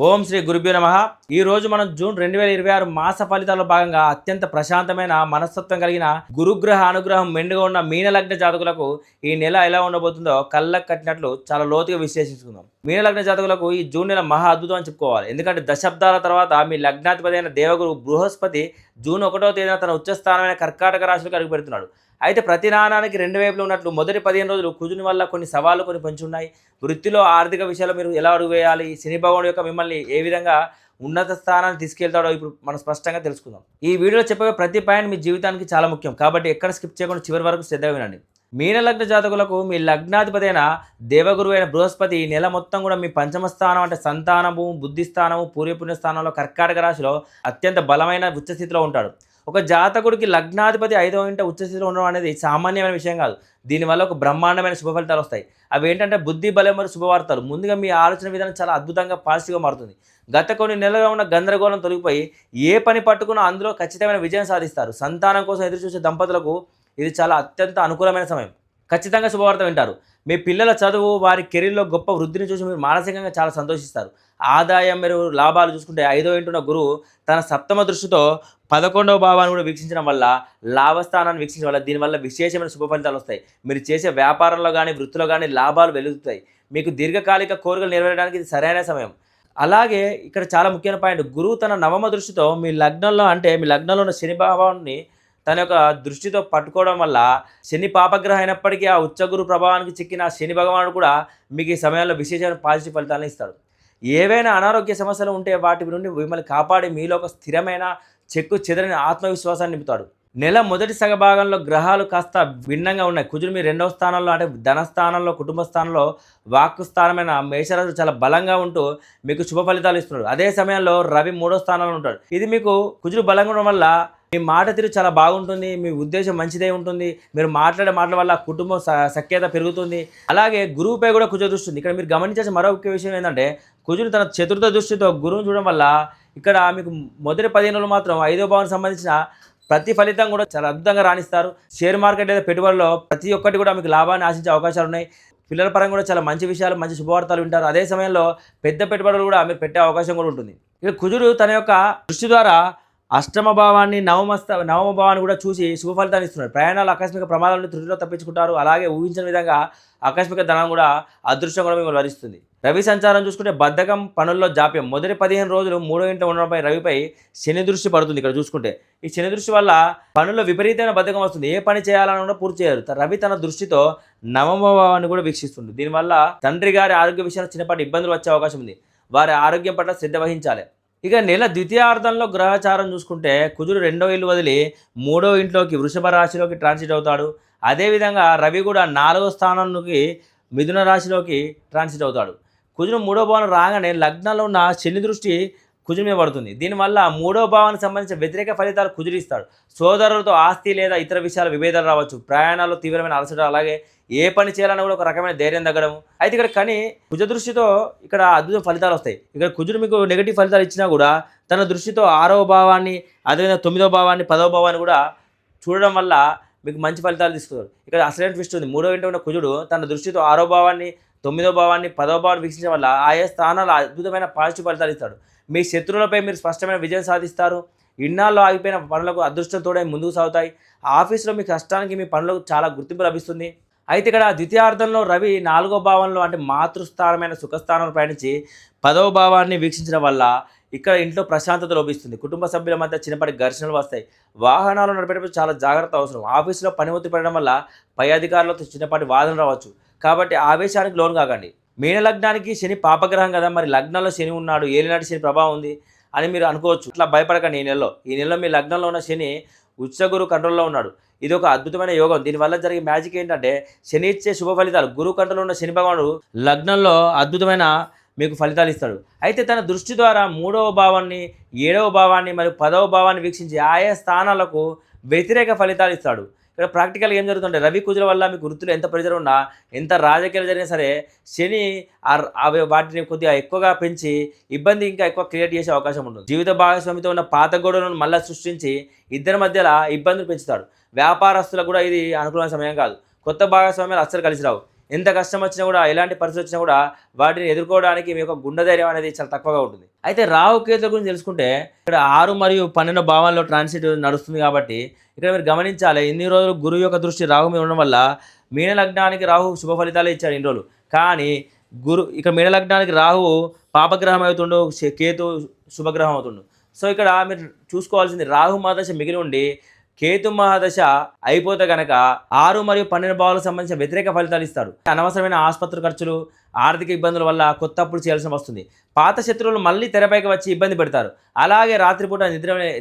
ఓం శ్రీ గురుభ్యో నమః. ఈ రోజు మనం జూన్ 2026 మాస ఫలితాల్లో భాగంగా అత్యంత ప్రశాంతమైన మనస్తత్వం కలిగిన గురుగ్రహ అనుగ్రహం మెండుగా ఉన్న మీన లగ్న జాతకులకు ఈ నెల ఎలా ఉండబోతుందో కళ్ళకు కట్టినట్లు చాలా లోతుగా విశ్లేషించుకుందాం. మీన లగ్న జాతకులకు ఈ జూన్ నెల మహా అద్భుతం అని చెప్పుకోవాలి. ఎందుకంటే దశాబ్దాల తర్వాత మీ లగ్నాధిపతి అయిన దేవగురు బృహస్పతి జూన్ 1వ తేదీన తన ఉచ్చస్థానమైన కర్కాటక రాశిలోకి అడుగు పెడుతున్నాడు. అయితే ప్రతి నాణానికి రెండు వైపులు ఉన్నట్లు మొదటి 15 రోజులు కుజుని వల్ల కొన్ని సవాళ్లు పొంచి ఉన్నాయి. వృత్తిలో ఆర్థిక విషయాల్లో మీరు ఎలా అడుగు వేయాలి, శని భగవానుడు యొక్క మిమ్మల్ని ఏ విధంగా ఉన్నత స్థానాన్ని తీసుకెళ్తాడో ఇప్పుడు మనం స్పష్టంగా తెలుసుకుందాం. ఈ వీడియోలో చెప్పే ప్రతి పాయింట్ మీ జీవితానికి చాలా ముఖ్యం కాబట్టి ఎక్కడ స్కిప్ చేయకుండా చివరి వరకు శ్రద్ధగా వినండి. మీన లగ్న జాతకులకు మీ లగ్నాధిపతి అయిన దేవగురు అయిన బృహస్పతి ఈ నెల మొత్తం కూడా మీ పంచమ స్థానం అంటే సంతానము, బుద్ధి స్థానము, పూర్వపుణ్య స్థానంలో కర్కాటక రాశిలో అత్యంత బలమైన ఉచ్చస్థితిలో ఉంటాడు. ఒక జాతకుడికి లగ్నాధిపతి 5వ ఇంట ఉచ్చస్థితిలో ఉండడం అనేది సామాన్యమైన విషయం కాదు. దీనివల్ల ఒక బ్రహ్మాండమైన శుభ ఫలితాలు వస్తాయి. అవి ఏంటంటే బుద్ధి, బలం మరియు శుభవార్తలు. ముందుగా మీ ఆలోచన విధానం చాలా అద్భుతంగా పాజిటివ్గా మారుతుంది. గత కొన్ని నెలలుగా ఉన్న గందరగోళం తొలగిపోయి ఏ పని పట్టుకున్నా అందులో ఖచ్చితమైన విజయం సాధిస్తారు. సంతానం కోసం ఎదురుచూసే దంపతులకు ఇది చాలా అత్యంత అనుకూలమైన సమయం. ఖచ్చితంగా శుభవార్త వింటారు. మీ పిల్లల చదువు, వారి కెరీర్లో గొప్ప వృద్ధిని చూసి మీరు మానసికంగా చాలా సంతోషిస్తారు. ఆదాయం మరియు లాభాలు చూసుకుంటే 5వ ఇంటున్న గురువు తన సప్తమ దృష్టితో 11వ భావాన్ని కూడా వీక్షించడం వల్ల, లాభస్థానాన్ని వీక్షించడం వల్ల దీనివల్ల విశేషమైన శుభ ఫలితాలు వస్తాయి. మీరు చేసే వ్యాపారంలో కానీ, వృత్తిలో కానీ లాభాలు వెలుగుతాయి. మీకు దీర్ఘకాలిక కోరికలు నెరవేరడానికి ఇది సరైన సమయం. అలాగే ఇక్కడ చాలా ముఖ్యమైన పాయింట్, గురువు తన నవమ దృష్టితో మీ లగ్నంలో అంటే మీ లగ్నంలో ఉన్న శని భావాన్ని తన యొక్క దృష్టితో పట్టుకోవడం వల్ల శని పాపగ్రహం అయినప్పటికీ ఆ ఉచ్చగురు ప్రభావానికి చిక్కిన శని భగవానుడు కూడా మీకు ఈ సమయంలో విశేషమైన పాజిటివ్ ఫలితాలను ఇస్తాడు. ఏవైనా అనారోగ్య సమస్యలు ఉంటే వాటి నుండి మిమ్మల్ని కాపాడి మీలో ఒక స్థిరమైన చెక్కు చెదరని ఆత్మవిశ్వాసాన్ని నింపుతాడు. నెల మొదటి సగభాగంలో గ్రహాలు కాస్త భిన్నంగా ఉన్నాయి. కుజుడు మీ 2వ స్థానంలో అంటే ధనస్థానంలో, కుటుంబ స్థానంలో, వాక్కు స్థానమైన మేషరాశి చాలా బలంగా ఉంటూ మీకు శుభ ఫలితాలు ఇస్తున్నాడు. అదే సమయంలో రవి 3వ స్థానంలో ఉంటాడు. ఇది మీకు కుజుడు బలంగా ఉండడం వల్ల మీ మాట తీరు చాలా బాగుంటుంది. మీ ఉద్దేశం మంచిదే ఉంటుంది. మీరు మాట్లాడే మాటల వల్ల కుటుంబం సఖ్యత పెరుగుతుంది. అలాగే గురువుపై కూడా కుజ దృష్టి ఉంది. ఇక్కడ మీరు గమనించాల్సిన మరో ముఖ్య విషయం ఏంటంటే కుజుడు తన చతుర్థ దృష్టితో గురువును చూడడం వల్ల ఇక్కడ మీకు మొదటి 15 రోజులు మాత్రం 5వ భావానికి సంబంధించిన ప్రతి ఫలితం కూడా చాలా అద్భుతంగా రాణిస్తారు. షేర్ మార్కెట్ లేదా పెట్టుబడిలో ప్రతి ఒక్కటి కూడా మీకు లాభాన్ని ఆశించే అవకాశాలు ఉన్నాయి. పిల్లల పరంగా కూడా చాలా మంచి విషయాలు, మంచి శుభవార్తలు వింటారు. అదే సమయంలో పెద్ద పెట్టుబడులు కూడా మీరు పెట్టే అవకాశం కూడా ఉంటుంది. ఇక కుజుడు తన యొక్క దృష్టి ద్వారా అష్టమ భావాన్ని, నవమ భావాన్ని కూడా చూసి శుభ ఫలితాన్ని ఇస్తున్నాడు. ప్రయాణాలు, ఆకస్మిక ప్రమాదాలను త్రుటిలో తప్పించుకుంటారు. అలాగే ఊహించిన విధంగా ఆకస్మిక ధనం కూడా అదృష్టం కూడా మిమ్మల్ని వరిస్తుంది. రవి సంచారం చూసుకుంటే బద్ధకం, పనుల్లో జాప్యం. మొదటి 15 రోజులు 3వ ఇంట ఉండడంపై రవిపై శని దృష్టి పడుతుంది. ఇక్కడ చూసుకుంటే ఈ శని దృష్టి వల్ల పనుల్లో విపరీతమైన బద్ధకం వస్తుంది. ఏ పని చేయాలని కూడా పూర్తి చేయరు. రవి తన దృష్టితో నవమ భావాన్ని కూడా వీక్షిస్తుంది. దీనివల్ల తండ్రి గారి ఆరోగ్య విషయంలో చిన్నపాటి ఇబ్బందులు వచ్చే అవకాశం ఉంది. వారి ఆరోగ్యం పట్ల శ్రద్ధ వహించాలి. ఇక నెల ద్వితీయార్థంలో గ్రహచారం చూసుకుంటే కుజుడు 2వ ఇల్లు వదిలి 3వ ఇంట్లోకి వృషభ రాశిలోకి ట్రాన్సిట్ అవుతాడు. అదేవిధంగా రవి కూడా 4వ స్థానానికి మిథున రాశిలోకి ట్రాన్సిట్ అవుతాడు. కుజుడు 3వ భావం రాగానే లగ్నంలో ఉన్న శని దృష్టి కుజుడి మీద పడుతుంది. దీనివల్ల 3వ భావానికి సంబంధించిన వ్యతిరేక ఫలితాలు కుజుడు ఇస్తాడు. సోదరులతో ఆస్తి లేదా ఇతర విషయాల విభేదాలు రావచ్చు. ప్రయాణాల్లో తీవ్రమైన అలసట, అలాగే ఏ పని చేయాలన్నా కూడా ఒక రకమైన ధైర్యం తగ్గడం. అయితే ఇక్కడ కానీ కుజ దృష్టితో ఇక్కడ అద్భుత ఫలితాలు వస్తాయి. ఇక్కడ కుజుడు మీకు నెగిటివ్ ఫలితాలు ఇచ్చినా కూడా తన దృష్టితో 6వ భావాన్ని, అదేవిధంగా 9వ భావాన్ని, 10వ భావాన్ని కూడా చూడడం వల్ల మీకు మంచి ఫలితాలు తీసుకుంటారు. ఇక్కడ అసలైన ట్విస్ట్ ఉంది. 3వ ఇంట ఉన్న కుజుడు తన దృష్టితో 6వ భావాన్ని, 9వ భావాన్ని, 10వ భావాన్ని వీక్షించడం వల్ల ఆయా స్థానాలు అద్భుతమైన పాజిటివ్ ఫలితాలు ఇస్తాడు. మీ శత్రువులపై మీరు స్పష్టమైన విజయం సాధిస్తారు. ఇన్నాళ్ళు ఆగిపోయిన పనులకు అదృష్టం తోడై ముందుకు సాగుతాయి. ఆఫీస్లో మీ కష్టానికి మీ పనులకు చాలా గుర్తింపు లభిస్తుంది. అయితే ఇక్కడ ద్వితీయార్థంలో రవి 4వ భావంలో అంటే మాతృస్థానమైన సుఖస్థానంలో ప్రయాణించి 10వ భావాన్ని వీక్షించడం వల్ల ఇక్కడ ఇంట్లో ప్రశాంతత లోపిస్తుంది. కుటుంబ సభ్యుల మధ్య చిన్నపాటి ఘర్షణలు వస్తాయి. వాహనాలు నడిపేటప్పుడు చాలా జాగ్రత్త అవసరం. ఆఫీసులో పని ఒత్తిడి పడడం వల్ల పై అధికారులతో చిన్నపాటి వాదన రావచ్చు. కాబట్టి ఆవేశానికి లోను కాకండి. మీన లగ్నానికి శని పాపగ్రహం కదా, మరి లగ్నంలో శని ఉన్నాడు, ఏలినాటి శని ప్రభావం ఉంది అని మీరు అనుకోవచ్చు. ఇట్లా భయపడకండి. ఈ నెలలో మీ లగ్నంలో ఉన్న శని ఉచ్చగురు కంట్రోల్లో ఉన్నాడు. ఇది ఒక అద్భుతమైన యోగం. దీనివల్ల జరిగే మ్యాజిక్ ఏంటంటే శని ఇచ్చే శుభ ఫలితాలు. గురువు కంట్రోల్లో ఉన్న శని భగవానుడు లగ్నంలో అద్భుతమైన మీకు ఫలితాలు ఇస్తాడు. అయితే తన దృష్టి ద్వారా 3వ భావాన్ని, 7వ భావాన్ని మరియు 10వ భావాన్ని వీక్షించి ఆయా స్థానాలకు వ్యతిరేక ఫలితాలు ఇస్తాడు. ఇక్కడ ప్రాక్టికల్గా ఏం జరుగుతుంటే రవి కుజుల వల్ల మీకు వృత్తిలో ఎంత ప్రెజర్ ఉన్నా, ఎంత రాజకీయాలు జరిగినా సరే శని అవి వాటిని కొద్దిగా ఎక్కువగా పెంచి ఇబ్బంది ఇంకా ఎక్కువ క్రియేట్ చేసే అవకాశం ఉంటుంది. జీవిత భాగస్వామితో ఉన్న పాత గొడవలను మళ్ళీ సృష్టించి ఇద్దరి మధ్యలో ఇబ్బందులు పెంచుతాడు. వ్యాపారస్తులకు కూడా ఇది అనుకూలమైన సమయం కాదు. కొత్త భాగస్వామ్యాలు అస్సలు కలిసి రావు. ఎంత కష్టం వచ్చినా కూడా, ఎలాంటి పరిస్థితి వచ్చినా కూడా వాటిని ఎదుర్కోవడానికి మీ యొక్క గుండె ధైర్యం అనేది చాలా తక్కువగా ఉంటుంది. అయితే రాహుకేతుల గురించి తెలుసుకుంటే ఇక్కడ 6 మరియు 12 భావంలో ట్రాన్సిట్ నడుస్తుంది కాబట్టి ఇక్కడ మీరు గమనించాలి. ఇన్ని రోజులు గురువు యొక్క దృష్టి రాహు మీద ఉండడం వల్ల మీన లగ్నానికి రాహు శుభ ఫలితాలే ఇచ్చాడు ఇన్ని రోజులు. కానీ ఇక్కడ మీన లగ్నానికి రాహువు పాపగ్రహం అవుతుండు, కేతు శుభగ్రహం అవుతుండు. సో ఇక్కడ మీరు చూసుకోవాల్సింది రాహు మహాదశ మిగిలి ఉండి కేతు మహాదశ అయిపోతే కనుక 6 మరియు 12 భావాలకు సంబంధించిన వ్యతిరేక ఫలితాలు ఇస్తాడు. అనవసరమైన ఆసుపత్రి ఖర్చులు, ఆర్థిక ఇబ్బందుల వల్ల కొత్త అప్పులు చేయాల్సి వస్తుంది. పాత శత్రువులు మళ్ళీ తెరపైకి వచ్చి ఇబ్బంది పెడతారు. అలాగే రాత్రిపూట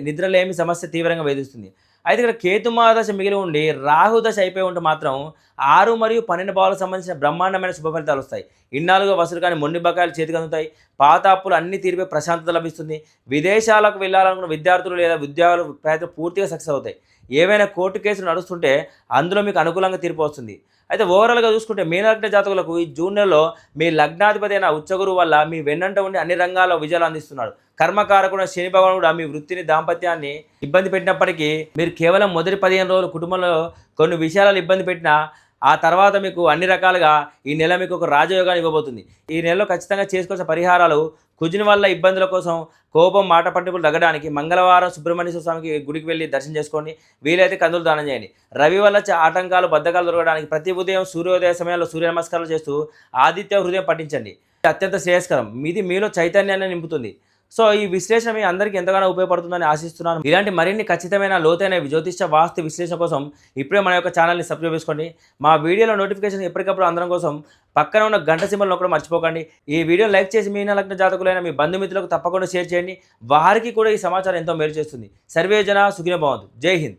నిద్రలేమి సమస్య తీవ్రంగా వేధిస్తుంది. అయితే ఇక్కడ కేతు మహాదశ మిగిలి ఉండి రాహుదశ అయిపోయి ఉంటే మాత్రం 6 మరియు 12 భావాలకు సంబంధించిన బ్రహ్మాండమైన శుభ ఫలితాలు వస్తాయి. ఇన్నాళ్ళుగా వసూలు కానీ మొండి బకాయిలు చేతికి అందుతాయి. పాత అప్పులు అన్ని తీరిపోయి ప్రశాంతత లభిస్తుంది. విదేశాలకు వెళ్ళాలనుకున్న విద్యార్థులు లేదా ఉద్యోగాలు ప్రయత్నం పూర్తిగా సక్సెస్ అవుతాయి. ఏవైనా కోర్టు కేసులు నడుస్తుంటే అందులో మీకు అనుకూలంగా తీర్పు వస్తుంది. అయితే ఓవరాల్గా చూసుకుంటే మీనలగ్న జాతకులకు ఈ జూన్ నెలలో మీ లగ్నాధిపతి అయిన ఉచ్చగురువు వల్ల మీ వెన్నంట ఉండి అన్ని రంగాల్లో విజయాలు అందిస్తున్నాడు. కర్మకారకుడు శని భగవానుడు కూడా మీ వృత్తిని, దాంపత్యాన్ని ఇబ్బంది పెట్టినప్పటికీ మీరు కేవలం మొదటి 15 రోజులు కుటుంబంలో కొన్ని విషయాలలో ఇబ్బంది పెట్టినా ఆ తర్వాత మీకు అన్ని రకాలుగా ఈ నెల మీకు ఒక రాజయోగాన్ని ఇవ్వబోతుంది. ఈ నెలలో ఖచ్చితంగా చేసుకోవాల్సిన పరిహారాలు కుజుని వల్ల ఇబ్బందుల కోసం కోపం, మాట పట్టింపులు తగ్గడానికి మంగళవారం సుబ్రహ్మణ్య స్వామికి గుడికి వెళ్ళి దర్శనం చేసుకోండి. వీలైతే కందులు దానం చేయండి. రవి వల్ల ఆటంకాలు, బద్ధకాలు దొరకడానికి ప్రతి ఉదయం సూర్యోదయ సమయంలో సూర్య నమస్కారాలు చేస్తూ ఆదిత్య హృదయం పఠించండి. అత్యంత శ్రేయస్కరం. ఇది మీలో చైతన్యాన్ని నింపుతుంది. సో ఈ విశ్లేషణ మీ అందరికీ ఎంతగానో ఉపయోగపడుతుందని ఆశిస్తున్నాను. ఇలాంటి మరిన్ని ఖచ్చితమైన లోతైన జ్యోతిష్య వాస్తు విశ్లేషణ కోసం ఇప్పుడే మన యొక్క ఛానల్ని సబ్స్క్రైబ్ చేసుకోండి. మా వీడియోలో నోటిఫికేషన్ ఎప్పటికప్పుడు అందరం కోసం పక్కన ఉన్న గంట సింబల్ నొక్కడం మర్చిపోకండి. ఈ వీడియో లైక్ చేసి మీన లగ్న జాతకులైన మీ బంధుమిత్రులకు తప్పకుండా షేర్ చేయండి. వారికి కూడా ఈ సమాచారం ఎంతో మేలు చేస్తుంది. సర్వే జన సుఖినో భవంతు. జై హింద్.